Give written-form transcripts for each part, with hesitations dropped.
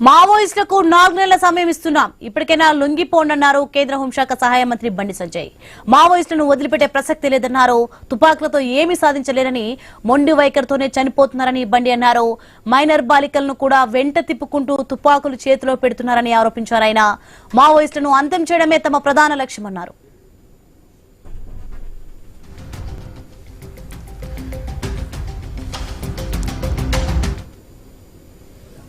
మావోయిస్టులకు 4 నెలల సమయం ఇస్తున్నాం, ఇప్పటికైనా లొంగిపోండన్నారు కేంద్ర హోంశాఖ సహాయ మంత్రి బండి సంజయ్. మావోయిస్టులను వదిలిపెట్టే ప్రసక్తి లేదన్నారు. తుపాకులతో ఏమీ సాధించలేరని, మొండి వైఖరితోనే చనిపోతున్నారని బండి అన్నారు. మైనర్ బాలికలను కూడా వెంట తిప్పుకుంటూ తుపాకులు చేతిలో పెడుతున్నారని ఆరోపించారు ఆయన. మావోయిస్టులను అంతం చేయడమే తమ ప్రధాన లక్ష్యమన్నారు.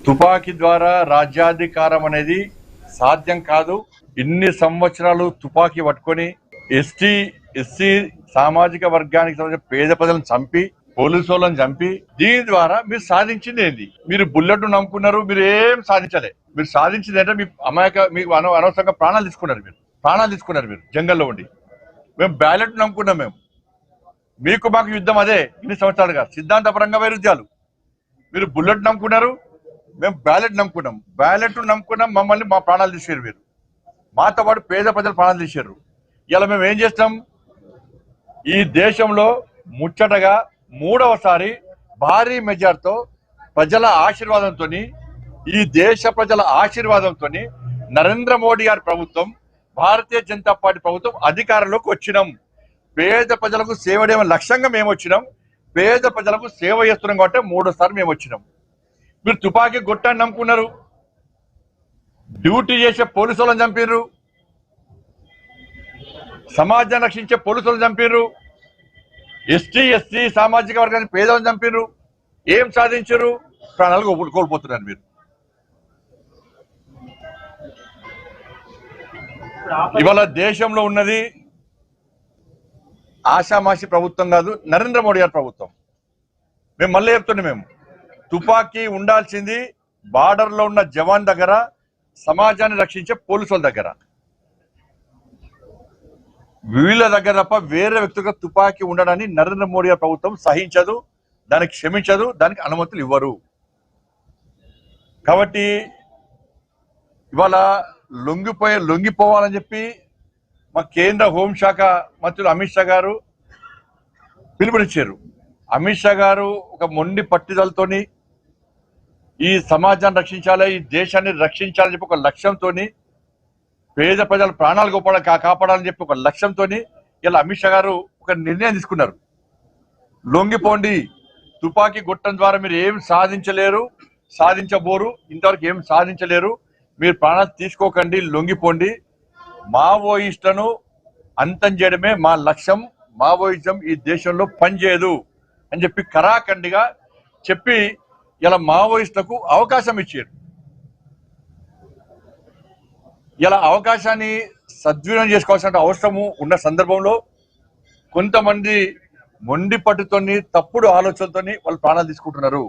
తుపాకీ ద్వారా రాజ్యాధికారం అనేది సాధ్యం కాదు. ఇన్ని సంవత్సరాలు తుపాకీ పట్టుకొని ఎస్సీ సామాజిక వర్గానికి సంబంధించిన పేద ప్రజలను చంపి, పోలీసు వాళ్ళని చంపి, దీని ద్వారా మీరు సాధించింది ఏంది? మీరు బుల్లెట్ నమ్ముకున్నారు, మీరు ఏం సాధించలే. మీరు సాధించింది అంటే మీకు అనవసరంగా ప్రాణాలు తీసుకున్నారు. మీరు జంగల్లో ఉండి. మేము బ్యాలెట్ నమ్ముకున్నాం. మాకు యుద్ధం అదే ఇన్ని సంవత్సరాలుగా సిద్ధాంతపరంగా వైరుధ్యాలు. మీరు బుల్లెట్ నమ్ముకున్నారు, మేము బ్యాలెట్ నమ్ముకున్నాం. మమ్మల్ని మా ప్రాణాలు తీసారు. మీరు మాతో పాటు పేద ప్రజల ప్రాణాలు తీసారు. ఇలా మేము ఏం చేస్తాం? ఈ దేశంలో ముచ్చటగా 3వసారి భారీ మెజార్టీతో ప్రజల ఆశీర్వాదంతో, ఈ దేశ ప్రజల ఆశీర్వాదంతో నరేంద్ర మోడీ గారి ప్రభుత్వం, భారతీయ జనతా పార్టీ ప్రభుత్వం అధికారంలోకి వచ్చినాం. పేద ప్రజలకు సేవ చేయడం లక్ష్యంగా మేము వచ్చినాం. పేద ప్రజలకు సేవ చేస్తున్నాం కాబట్టి 3వసారి మేము వచ్చినాం. మీరు తుపాకీ గొట్టాన్ని నమ్ముకున్నారు, డ్యూటీ చేసే పోలీసు వాళ్ళని చంపారు, సమాజాన్ని రక్షించే పోలీసు వాళ్ళని చంపారు, ఎస్సీ సామాజిక వర్గాన్ని పేదలను చంపారు. ఏం సాధించారు? ప్రాణాలు కోల్పోతున్నారు. మీరు ఇవాళ దేశంలో ఉన్నది ఆషామాషి ప్రభుత్వం కాదు, నరేంద్ర మోడీ గారి ప్రభుత్వం. మేము మళ్ళీ చెప్తున్నాం, తుపాకీ ఉండాల్సింది బార్డర్ లో ఉన్న జవాన్ దగ్గర, సమాజాన్ని రక్షించే పోలీసుల దగ్గర. వీళ్ళ దగ్గర తప్ప వేరే వ్యక్తిగా తుపాకీ ఉండడాన్ని నరేంద్ర మోడీ ప్రభుత్వం సహించదు, దానికి క్షమించదు, దానికి అనుమతులు ఇవ్వరు. కాబట్టి ఇవాళ లొంగిపోవాలని చెప్పి మా కేంద్ర హోంశాఖ మంత్రులు అమిత్ షా గారు పిలుపునిచ్చారు. అమిత్ షా గారు ఒక మొండి పట్టుదలతోని ఈ సమాజాన్ని రక్షించాలి, ఈ దేశాన్ని రక్షించాలని చెప్పి ఒక లక్ష్యంతో, పేద ప్రజల ప్రాణాలు కాపాడాలని చెప్పి ఒక లక్ష్యంతో ఇలా అమిత్ షా గారు ఒక నిర్ణయం తీసుకున్నారు. లొంగిపోండి, తుపాకీ గొట్టం ద్వారా మీరు ఏం సాధించబోరు, ఇంతవరకు ఏం సాధించలేరు, మీరు ప్రాణాలు తీసుకోకండి, లొంగిపోండి, మావోయిస్టులను అంతం చేయడమే మా లక్ష్యం, మావోయిజం ఈ దేశంలో పనిచేయదు అని చెప్పి కరాఖండిగా చెప్పి ఇలా మావోయిస్టులకు అవకాశం ఇచ్చారు. ఇలా అవకాశాన్ని సద్వినియోగం చేసుకోవాల్సిన అవసరము ఉన్న సందర్భంలో కొంతమంది మొండి పట్టుతోని, తప్పుడు ఆలోచనతోని వాళ్ళు ప్రాణాలు తీసుకుంటున్నారు.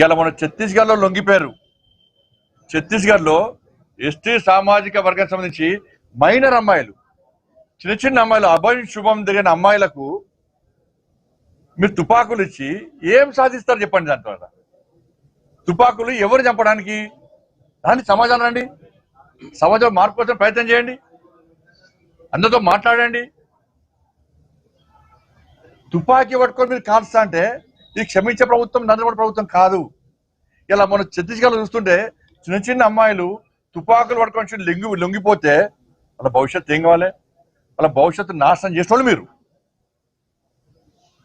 ఇలా మన ఛత్తీస్గఢ్లో లొంగిపోయారు. ఛత్తీస్గఢ్లో ఎస్టీ సామాజిక వర్గానికి సంబంధించి మైనర్ అమ్మాయిలు, చిన్న అమ్మాయిలు, అభయం శుభం దిగిన అమ్మాయిలకు మీరు తుపాకులు ఇచ్చి ఏం సాధిస్తారు చెప్పండి? దాని ద్వారా తుపాకులు ఎవరు చంపడానికి? దాన్ని సమాజాలు రండి, సమాజంలో మార్పు కోసం ప్రయత్నం చేయండి, అందరితో మాట్లాడండి. తుపాకీ పట్టుకొని మీరు కాల్స్తా అంటే ఇది క్షమించే ప్రభుత్వం నరేంద్ర మోడీ ప్రభుత్వం కాదు. ఇలా మనం ఛత్తీస్గఢ్లో చూస్తుంటే చిన్న అమ్మాయిలు తుపాకులు పట్టుకొని లొంగిపోతే వాళ్ళ భవిష్యత్తు ఏం కావాలి? వాళ్ళ భవిష్యత్తు నాశనం చేసేవాళ్ళు మీరు.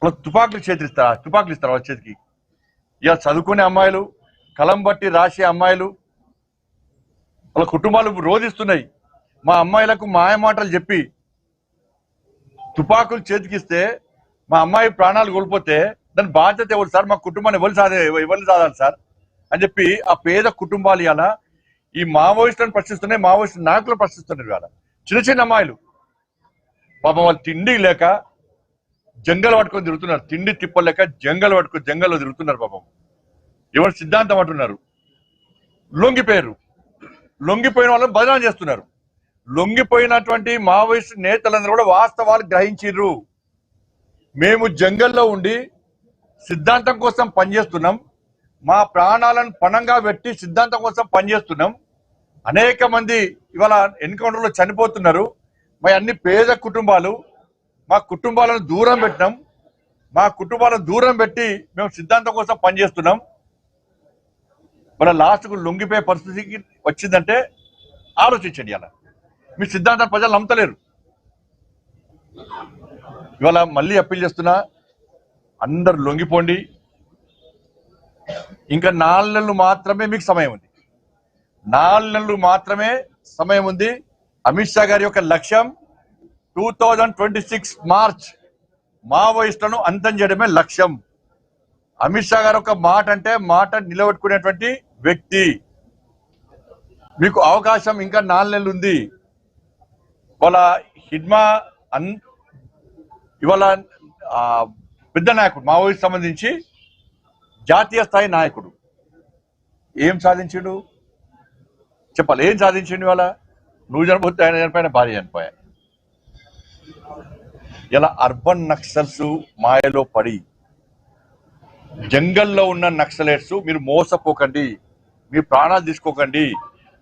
వాళ్ళ తుపాకులు ఇస్తారు వాళ్ళ చేతికి. ఇలా చదువుకునే అమ్మాయిలు, కలం బట్టి రాసే అమ్మాయిలు, వాళ్ళ కుటుంబాలు రోధిస్తున్నాయి. మా అమ్మాయిలకు మాయమాటలు చెప్పి తుపాకులు చేతికిస్తే మా అమ్మాయి ప్రాణాలు కోల్పోతే దాని బాధ్యత ఎవరు సార్? మా కుటుంబాన్ని ఎవరిని సాధాలి సార్ అని చెప్పి ఆ పేద కుటుంబాలు ఇలా ఈ మావోయిస్టులను ప్రశ్నిస్తున్నాయి, మావోయిస్టు నాయకులను ప్రశ్నిస్తున్నారు. ఇవాళ చిన్న అమ్మాయిలు పాపం వాళ్ళు తిండి లేక జంగల్ పట్టుకొని తిరుగుతున్నారు, తిండి తిప్పలేక జంగల్లో తిరుగుతున్నారు. పాపం ఎవరు సిద్ధాంతం అంటున్నారు. లొంగిపోయిన వాళ్ళని బదనాం చేస్తున్నారు. లొంగిపోయినటువంటి మావోయిస్టు నేతలందరూ కూడా వాస్తవాలు గ్రహించిర్రు. మేము జంగల్లో ఉండి సిద్ధాంతం కోసం పనిచేస్తున్నాం, మా ప్రాణాలను పణంగా పెట్టి సిద్ధాంతం కోసం పనిచేస్తున్నాం. అనేక మంది ఇవాళ ఎన్కౌంటర్లో చనిపోతున్నారు. మా అన్ని పేద కుటుంబాలు, మా కుటుంబాలను దూరం పెట్టినాం, మా కుటుంబాలను దూరం పెట్టి మేము సిద్ధాంతం కోసం పనిచేస్తున్నాం. మన లాస్ట్కు లొంగిపోయే పరిస్థితికి వచ్చిందంటే ఆలోచించండి. అలా మీ సిద్ధాంతాన్ని ప్రజలు నమ్మతలేరు. ఇవాళ మళ్ళీ అప్పీల్ చేస్తున్నా, అందరు లొంగిపోండి. ఇంకా 4 నెలలు మాత్రమే మీకు సమయం ఉంది. 4 నెలలు మాత్రమే సమయం ఉంది. అమిత్ షా గారి యొక్క లక్ష్యం 2026 మార్చ్ మావోయిస్టులను అంతం చేయడమే లక్ష్యం. అమిత్ షా గారు ఒక మాట అంటే మాట నిలబెట్టుకునేటువంటి వ్యక్తి. మీకు అవకాశం ఇంకా 4 నెలలు ఉంది. ఇవాళ హిడ్మా ఇవాళ పెద్ద నాయకుడు, మావోయిస్ట్ సంబంధించి జాతీయ స్థాయి నాయకుడు ఏం సాధించిండు చెప్పాలి. ఏం సాధించిండు? ఇవాళ నువ్వు చనిపోతే ఆయన చనిపోయిన, భార్య చనిపోయా. ఇలా అర్బన్ నక్సల్స్ మాయలో పడి జంగల్లో ఉన్న నక్సలైట్స్ మీరు మోసపోకండి, మీ ప్రాణాలు తీసుకోకండి.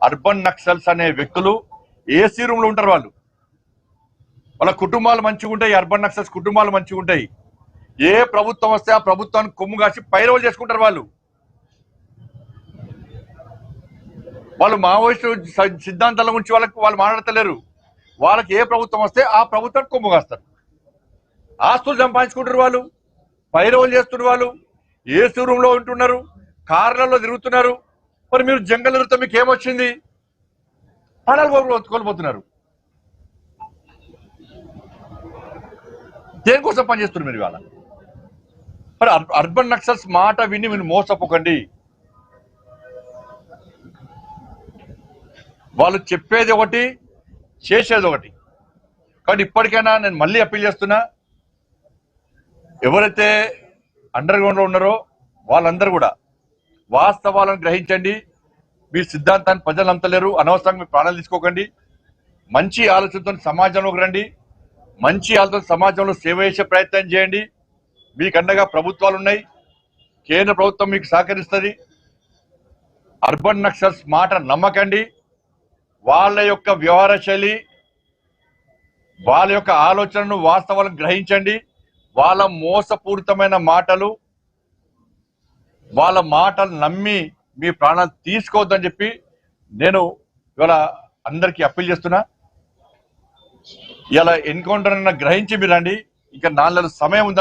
అర్బన్ నక్సల్స్ అనే వ్యక్తులు ఏసీ రూమ్ లో ఉంటారు. వాళ్ళ కుటుంబాలు మంచిగా ఉంటాయి. అర్బన్ నక్సల్స్ కుటుంబాలు మంచిగా ఉంటాయి. ఏ ప్రభుత్వం వస్తే ఆ ప్రభుత్వాన్ని కొమ్ము కాసి పైరవులు చేసుకుంటారు. వాళ్ళు మావోయిస్టు సిద్ధాంతాల గురించి వాళ్ళు మాట్లాడతలేరు. వాళ్ళకి ఏ ప్రభుత్వం వస్తే ఆ ప్రభుత్వాన్ని కొమ్ము కాస్తారు. ఆస్తులు సంపాదించుకుంటారు, వాళ్ళు పైరవులు చేస్తున్నారు. వాళ్ళు ఏసీ రూమ్ లో ఉంటున్నారు, కార్లలో తిరుగుతున్నారు. మరి మీరు జంగల్ తిరుగుతా మీకు ఏమొచ్చింది? ప్రాణాలు కోల్పోతున్నారు. దేనికోసం పనిచేస్తున్నారు మీరు ఇవాళ? మరి అర్బన్ నక్సల్స్ మాట విని మీరు మోసపోకండి. వాళ్ళు చెప్పేది ఒకటి, చేసేది ఒకటి. కాబట్టి ఇప్పటికైనా నేను మళ్ళీ అప్పీల్ చేస్తున్నా, ఎవరైతే అండర్ గ్రౌండ్ లో ఉన్నారో వాళ్ళందరూ కూడా వాస్తవాలను గ్రహించండి. మీ సిద్ధాంతాన్ని ప్రజలు నమ్మలేరు. అనవసరంగా మీ ప్రాణాలు తీసుకోకండి. మంచి ఆలోచనతో సమాజంలోకి రండి. మంచి ఆలోచన సమాజంలో సేవ చేసే ప్రయత్నం చేయండి. మీకు అండగా ప్రభుత్వాలు ఉన్నాయి. కేంద్ర ప్రభుత్వం మీకు సహకరిస్తుంది. అర్బన్ నక్సల్స్ మాట నమ్మకండి. వాళ్ళ యొక్క వ్యవహార శైలి, వాళ్ళ యొక్క ఆలోచనను, వాస్తవాలను గ్రహించండి. వాళ్ళ మోసపూరితమైన మాటలు, వాళ్ళ మాటలు నమ్మి మీ ప్రాణాలు తీసుకోవద్దని చెప్పి నేను ఇవాళ అందరికీ అప్పీల్ చేస్తున్నా. ఇలా ఎన్కౌంటర్ అన్న గ్రహించి మీరు రండి. ఇంకా 4 నెలల సమయం ఉంది.